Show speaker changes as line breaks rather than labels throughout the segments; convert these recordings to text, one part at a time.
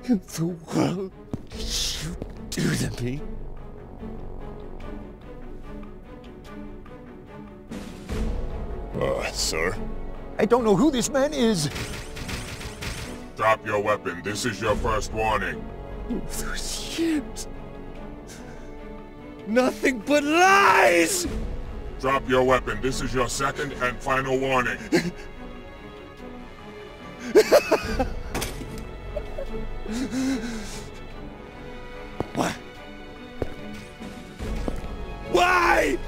in the world did you do to me?
Sir?
I don't know who this man is.
Drop your weapon. This is your first warning.
Those years. Nothing but lies!
Drop your weapon. This is your second and final warning.
What? Why?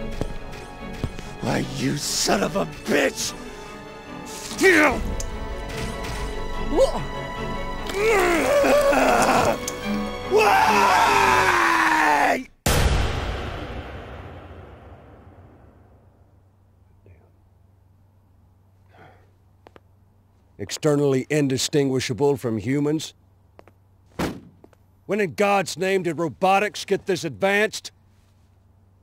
Why, you son of a bitch! Why?
Externally indistinguishable from humans? When in God's name did robotics get this advanced?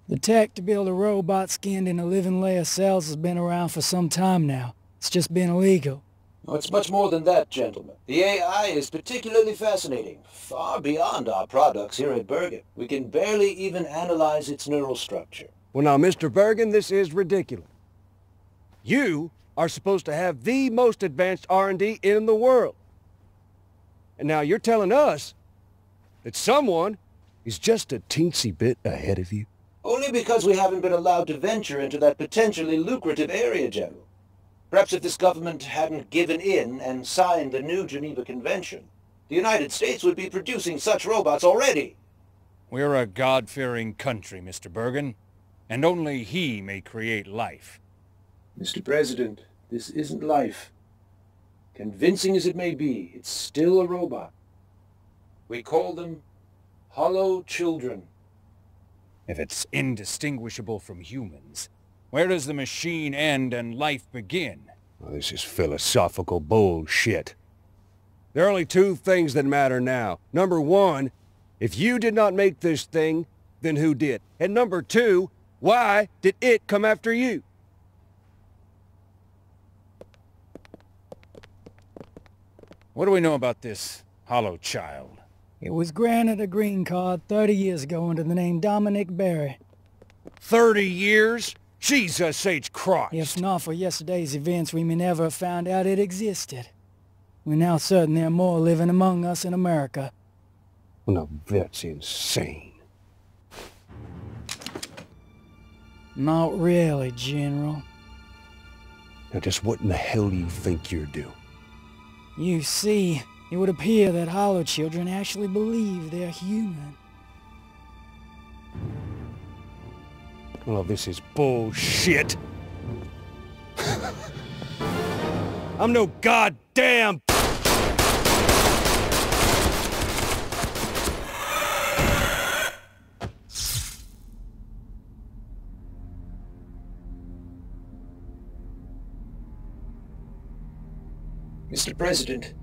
The tech to build a robot skinned in a living layer of cells has been around for some time now. It's just been illegal.
Oh, it's much more than that, gentlemen. The AI is particularly fascinating, far beyond our products here at Bergen. We can barely even analyze its neural structure.
Well now, Mr. Bergen, this is ridiculous. You are supposed to have the most advanced R&D in the world. And now you're telling us that someone is just a teensy bit ahead of you?
Only because we haven't been allowed to venture into that potentially lucrative area, General. Perhaps if this government hadn't given in and signed the new Geneva Convention, the United States would be producing such robots already.
We're a God-fearing country, Mr. Bergen, and only he may create life.
Mr. President, this isn't life. Convincing as it may be, it's still a robot. We call them hollow children.
If it's indistinguishable from humans, where does the machine end and life begin?
Well, this is philosophical bullshit. There are only two things that matter now. Number one, if you did not make this thing, then who did? And number two, why did it come after you?
What do we know about this hollow child?
It was granted a green card 30 years ago under the name Dominic Berry.
30 years? Jesus H. Christ!
If not for yesterday's events, we may never have found out it existed. We're now certain there are more living among us in America.
Well, now that's insane.
Not really, General.
Now just what in the hell do you think you're doing?
You see, it would appear that hollow children actually believe they're human.
Well, this is bullshit. I'm no goddamn...
Mr. President,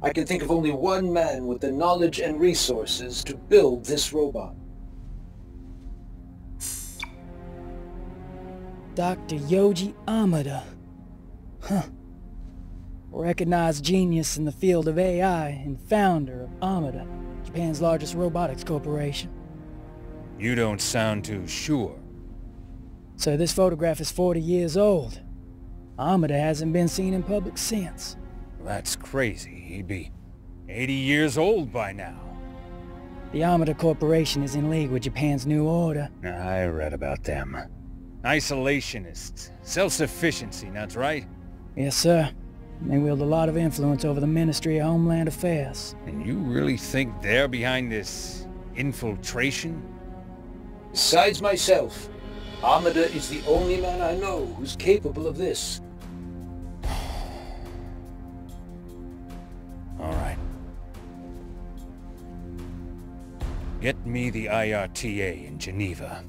I can think of only one man with the knowledge and resources to build this robot.
Dr. Yoji Amada. Huh. Recognized genius in the field of AI and founder of Amada, Japan's largest robotics corporation.
You don't sound too sure.
So this photograph is 40 years old. Amada hasn't been seen in public since.
That's crazy. He'd be 80 years old by now.
The Amada Corporation is in league with Japan's New Order.
I read about them. Isolationists. Self-sufficiency, that's right?
Yes, sir. They wield a lot of influence over the Ministry of Homeland Affairs.
And you really think they're behind this infiltration?
Besides myself, Amada is the only man I know who's capable of this.
All right. Get me the IRTA in Geneva.